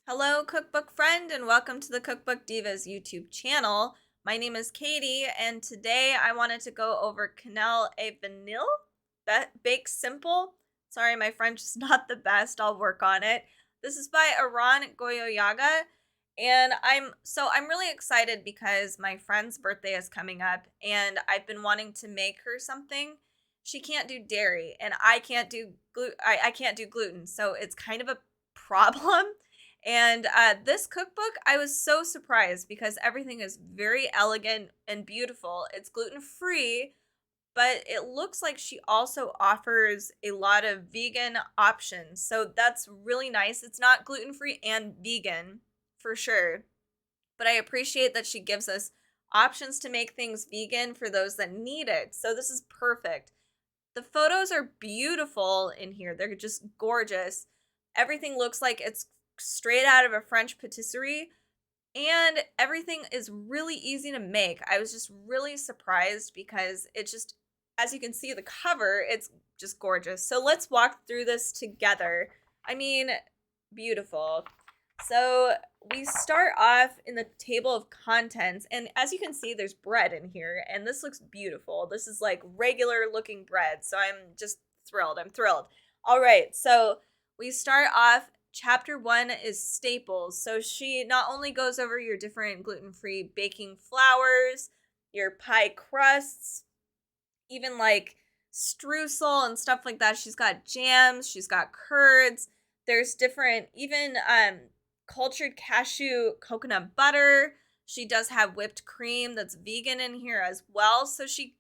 Hello, cookbook friend, and welcome to the Cookbook Divas YouTube channel. My name is Katie, and today I wanted to go over Cannelle a Vanille Bakes Simple. Sorry, my French is not the best. I'll work on it. This is by Aran Goyoaga, and I'm really excited because my friend's birthday is coming up, and I've been wanting to make her something. She can't do dairy, and I can't do I can't do gluten, so it's kind of a problem. And this cookbook, I was so surprised because everything is very elegant and beautiful. It's gluten free, but it looks like she also offers a lot of vegan options. So that's really nice. It's not gluten free and vegan for sure, but I appreciate that she gives us options to make things vegan for those that need it. So this is perfect. The photos are beautiful in here, they're just gorgeous. Everything looks like it's straight out of a French patisserie, and everything is really easy to make. I was just really surprised because it just, as you can see the cover, it's just gorgeous. So let's walk through this together. I mean, beautiful. So we start off in the table of contents, and as you can see, there's bread in here, and this looks beautiful. This is like regular looking bread, so I'm just thrilled. I'm thrilled. All right, so we start off. Chapter 1 is staples. So she not only goes over your different gluten-free baking flours, your pie crusts, even like streusel and stuff like that. She's got jams, she's got curds. There's different, even cultured cashew coconut butter. She does have whipped cream that's vegan in here as well. So she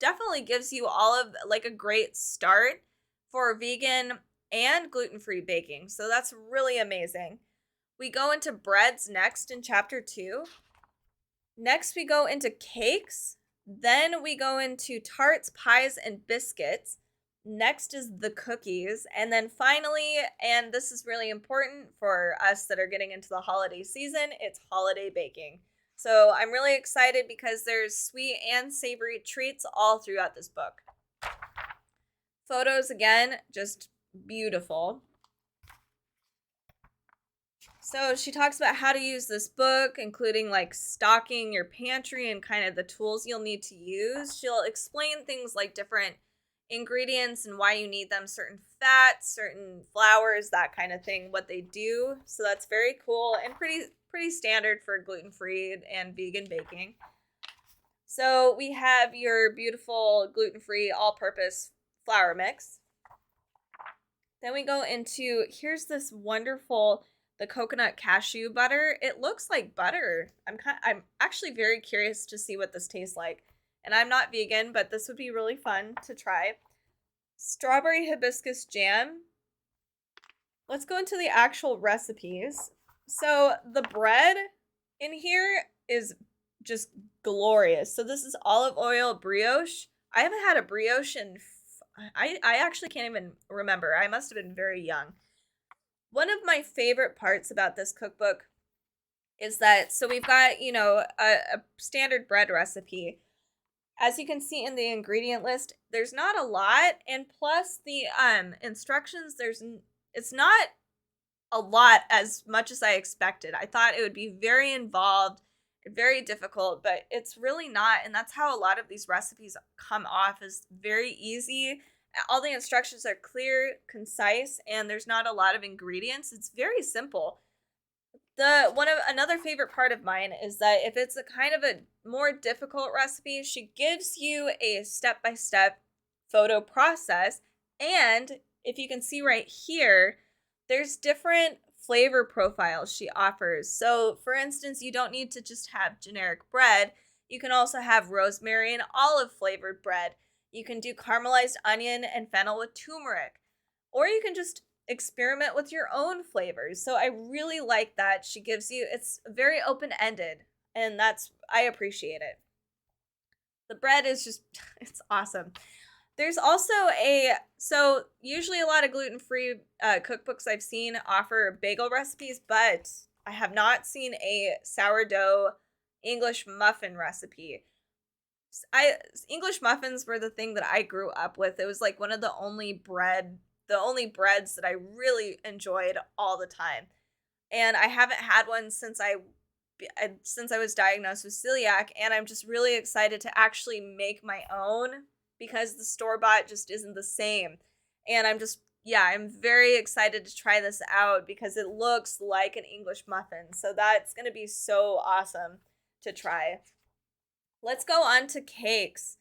definitely gives you all of like a great start for vegan and gluten-free baking. So that's really amazing. We go into breads next in chapter 2. Next we go into cakes. Then we go into tarts, pies, and biscuits. Next is the cookies. And then finally, and this is really important for us that are getting into the holiday season, it's holiday baking. So I'm really excited because there's sweet and savory treats all throughout this book. Photos, again, just beautiful. So she talks about how to use this book, including like stocking your pantry and kind of the tools you'll need to use. She'll explain things like different ingredients and why you need them, certain fats, certain flours, that kind of thing, what they do. So that's very cool and pretty standard for gluten-free and vegan baking. So we have your beautiful gluten-free all-purpose flour mix. Then we go into, here's this wonderful, the coconut cashew butter. It looks like butter. I'm actually very curious to see what this tastes like. And I'm not vegan, but this would be really fun to try. Strawberry hibiscus jam. Let's go into the actual recipes. So the bread in here is just glorious. So this is olive oil brioche. I haven't had a brioche in I actually can't even remember. I must have been very young. One of my favorite parts about this cookbook is that, so we've got, a standard bread recipe. As you can see in the ingredient list, there's not a lot, and plus the instructions, it's not a lot as much as I expected. I thought it would be very involved, very difficult, but it's really not, and that's how a lot of these recipes come off, is very easy. All the instructions are clear, concise, and there's not a lot of ingredients. It's very simple. Another favorite part of mine is that if it's a kind of a more difficult recipe, she gives you a step-by-step photo process, and if you can see right here, there's different flavor profiles she offers. So for instance, you don't need to just have generic bread. You can also have rosemary and olive flavored bread. You can do caramelized onion and fennel with turmeric, or you can just experiment with your own flavors. So I really like that she gives you, it's very open-ended, and I appreciate it. The bread is just, it's awesome. There's also so usually a lot of gluten-free cookbooks I've seen offer bagel recipes, but I have not seen a sourdough English muffin recipe. English muffins were the thing that I grew up with. It was like one of the only breads that I really enjoyed all the time. and I haven't had one since I was diagnosed with celiac, and I'm just really excited to actually make my own because the store-bought just isn't the same. And I'm very excited to try this out because it looks like an English muffin. So that's going to be so awesome to try. Let's go on to cakes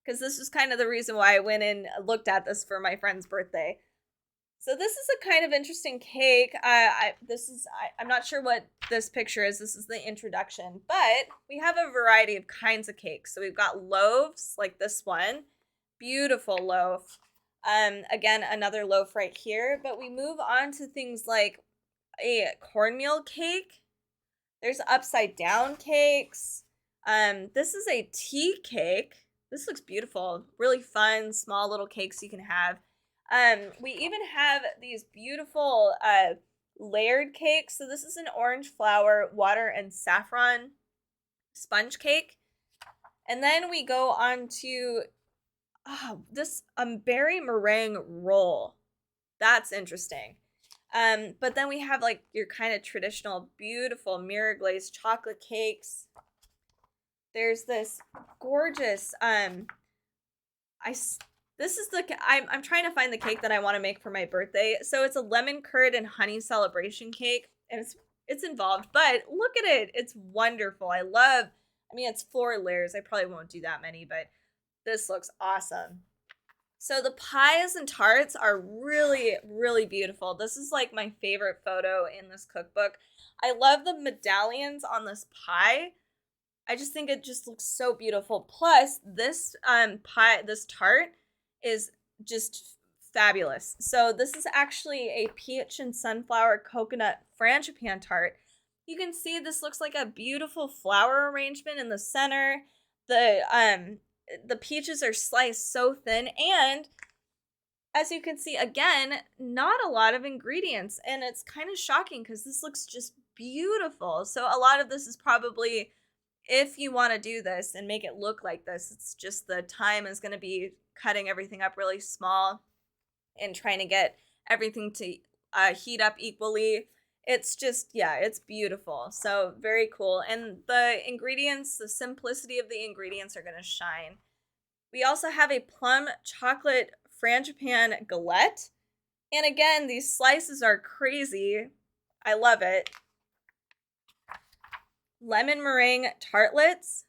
because this was kind of the reason why I went and looked at this for my friend's birthday. So this is a kind of interesting cake. I'm not sure what this picture is. This is the introduction, but we have a variety of kinds of cakes. So we've got loaves like this one, beautiful loaf. Again, another loaf right here. But we move on to things like a cornmeal cake. There's upside down cakes. This is a tea cake. This looks beautiful. Really fun, small little cakes you can have. We even have these beautiful layered cakes. So this is an orange flour, water, and saffron sponge cake. And then we go on to this berry meringue roll. That's interesting. But then we have like your kind of traditional, beautiful mirror glazed chocolate cakes. There's this gorgeous I'm trying to find the cake that I want to make for my birthday. So it's a lemon curd and honey celebration cake, and it's involved, but look at it. It's wonderful. It's 4 layers. I probably won't do that many, but this looks awesome. So the pies and tarts are really, really beautiful. This is like my favorite photo in this cookbook. I love the medallions on this pie. I just think it just looks so beautiful. Plus, this this tart is just fabulous. So this is actually a peach and sunflower coconut frangipan tart. You can see this looks like a beautiful flower arrangement in the center. The peaches are sliced so thin, and as you can see, again, not a lot of ingredients, and it's kind of shocking because this looks just beautiful. So a lot of this is probably, if you want to do this and make it look like this, it's just the time is going to be cutting everything up really small and trying to get everything to heat up equally. It's just, yeah, it's beautiful. So very cool. And the ingredients, the simplicity of the ingredients are going to shine. We also have a plum chocolate frangipan galette. And again, these slices are crazy. I love it. Lemon meringue tartlets.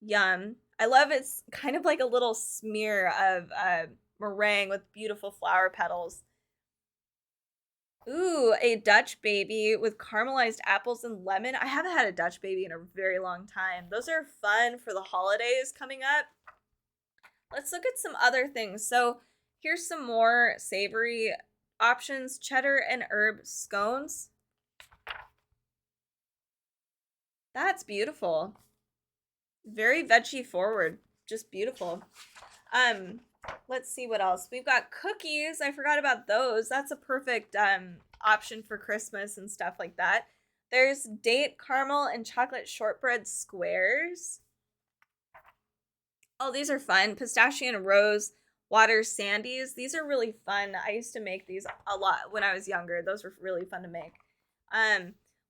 Yum. I love it's kind of like a little smear of meringue with beautiful flower petals. Ooh, a Dutch baby with caramelized apples and lemon. I haven't had a Dutch baby in a very long time. Those are fun for the holidays coming up. Let's look at some other things. So here's some more savory options. Cheddar and herb scones. That's beautiful. Very veggie forward. Just beautiful. Let's see what else. We've got cookies. I forgot about those. That's a perfect option for Christmas and stuff like that. There's date caramel and chocolate shortbread squares. Oh, these are fun. Pistachio and rose water sandies. These are really fun. I used to make these a lot when I was younger. Those were really fun to make.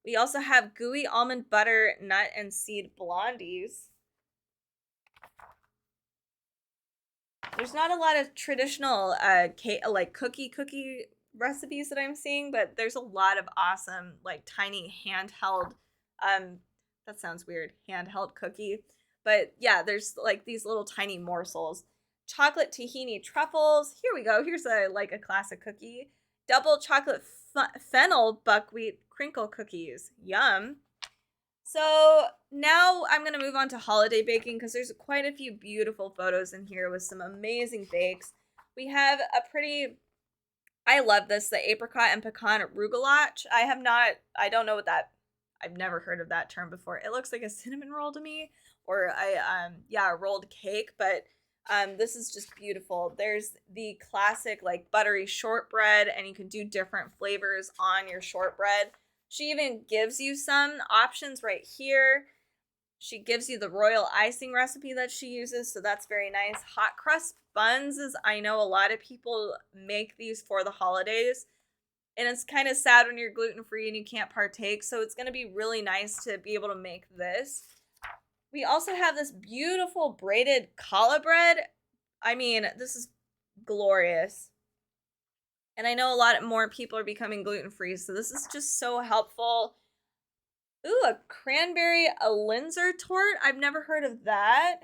We also have gooey almond butter nut and seed blondies. There's not a lot of traditional cake, like cookie recipes that I'm seeing, but there's a lot of awesome, like tiny handheld, that sounds weird, handheld cookie. But yeah, there's like these little tiny morsels. Chocolate tahini truffles. Here we go. Here's a classic cookie. Double chocolate fennel buckwheat crinkle cookies. Yum. So now I'm going to move on to holiday baking because there's quite a few beautiful photos in here with some amazing bakes. We have I love this, the apricot and pecan rugelach. I don't know what I've never heard of that term before. It looks like a cinnamon roll to me, or a rolled cake, but this is just beautiful. There's the classic like buttery shortbread, and you can do different flavors on your shortbread. She even gives you some options right here. She gives you the royal icing recipe that she uses, so that's very nice. Hot crust buns is, I know a lot of people make these for the holidays. And it's kind of sad when you're gluten-free and you can't partake. So it's going to be really nice to be able to make this. We also have this beautiful braided challah bread. I mean, this is glorious. And I know a lot more people are becoming gluten-free, so this is just so helpful. Ooh, a cranberry Linzer tort. I've never heard of that.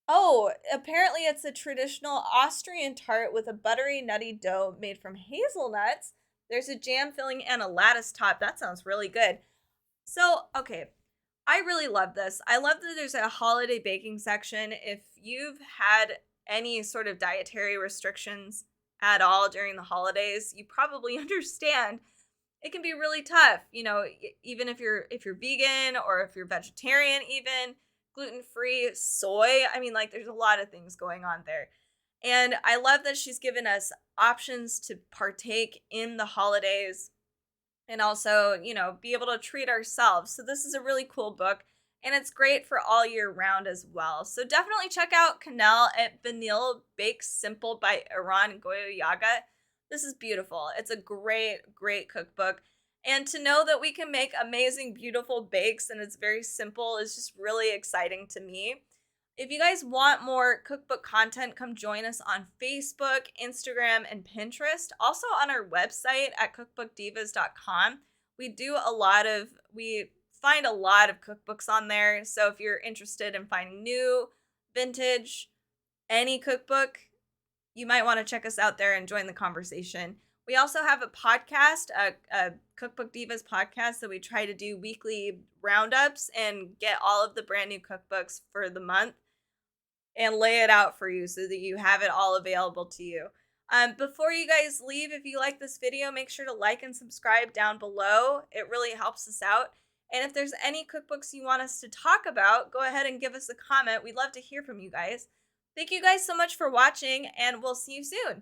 Oh, apparently it's a traditional Austrian tart with a buttery, nutty dough made from hazelnuts. There's a jam filling and a lattice top. That sounds really good. So, okay, I really love this. I love that there's a holiday baking section. If you've had any sort of dietary restrictions at all during the holidays, you probably understand it can be really tough. Even if you're vegan or if you're vegetarian, even gluten-free, soy. I mean, like there's a lot of things going on there. And I love that she's given us options to partake in the holidays and also, be able to treat ourselves. So this is a really cool book and it's great for all year round as well. So definitely check out Cannelle at Vanille Bakes Simple by Aran Goyoaga. This is beautiful. It's a great, great cookbook. And to know that we can make amazing, beautiful bakes and it's very simple is just really exciting to me. If you guys want more cookbook content, come join us on Facebook, Instagram, and Pinterest. Also on our website at cookbookdivas.com. We find a lot of cookbooks on there. So if you're interested in finding new, vintage, any cookbook, you might want to check us out there and join the conversation. We also have a podcast, a Cookbook Divas podcast that we try to do weekly roundups and get all of the brand new cookbooks for the month and lay it out for you so that you have it all available to you. Before you guys leave, if you like this video, make sure to like and subscribe down below. It really helps us out. And if there's any cookbooks you want us to talk about, go ahead and give us a comment. We'd love to hear from you guys. Thank you guys so much for watching, and we'll see you soon.